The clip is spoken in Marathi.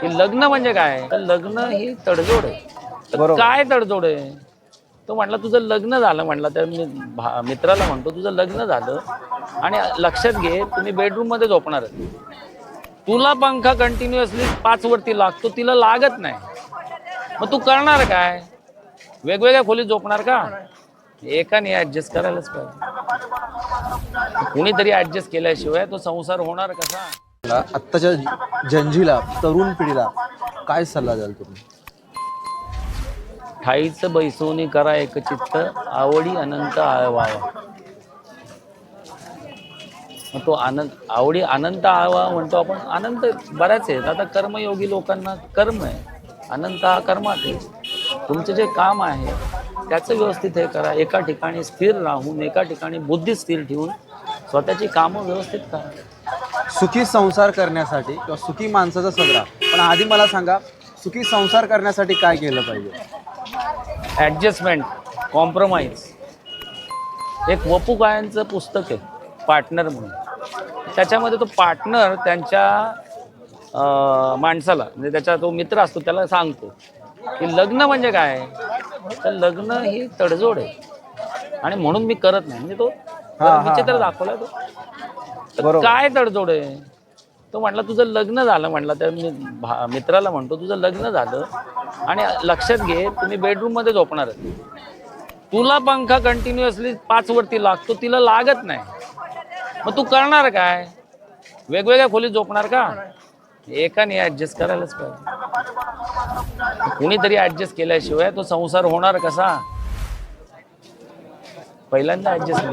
की लग्न म्हणजे काय, तर लग्न ही तडजोड आहे. तर बरोबर. काय तडजोड आहे? तो म्हटला तुझं लग्न झालं. म्हटला त्या मित्राला म्हणतो तुझं लग्न झालं आणि लक्षात घे तुम्ही बेडरूम मध्ये झोपणार. तुला पंखा कंटिन्युअसली 5 वरती लागतो, तिला लागत नाही. मग तू करणार काय? वेगवेगळ्या खोलीत झोपणार का? एकाने ऍडजस्ट करायलाच पाहिजे. कुणीतरी ऍडजस्ट केल्याशिवाय तो संसार होणार कसा? आत्ताच्या जंजीला, तरुण पिढीला काय सल्ला द्याल तुम्ही? ठाईचं बैसोनी करा एकचित्त, आवडी अनंत आळवावा. मग तो आनंद, आवडी अनंत आळवा म्हणतो आपण. अनंत बऱ्याच आहेत. आता कर्मयोगी लोकांना कर्म आहे, अनंत हा कर्मात आहे. तुमचं जे काम आहे त्याचं व्यवस्थित हे करा. एका ठिकाणी स्थिर राहून, एका ठिकाणी बुद्धी स्थिर ठेवून स्वतःची कामं व्यवस्थित करा. सुखी संसार करण्यासाठी किंवा सुखी माणसाचा सदरा, पण आधी मला सांगा, सुखी संसार करण्यासाठी काय केलं पाहिजे? Adjustment, compromise. एक वपू गायांचं पुस्तक आहे पार्टनर म्हणून. त्याच्यामध्ये तो पार्टनर त्यांच्या माणसाला, म्हणजे त्याचा तो मित्र असतो त्याला सांगतो की लग्न म्हणजे काय, तर लग्न ही तडजोड आहे आणि म्हणून मी करत नाही. म्हणजे तो विचित्र दाखवला तो. तर काय तडजोड आहे? तो म्हटला तुझं लग्न झालं. म्हटला त्या मित्राला म्हणतो तुझं लग्न झालं आणि लक्षात घे तुम्ही बेडरूम मध्ये झोपणार. तुला पंखा कंटिन्युअसली 5 वरती लागतो, तिला लागत नाही. मग तू करणार काय? वेगवेगळ्या खोलीत झोपणार का? एकाने ऍडजस्ट करायलाच पाहिजे. कुणीतरी ऍडजस्ट केल्याशिवाय तो संसार होणार कसा? पहिल्यांदा ऍडजस्ट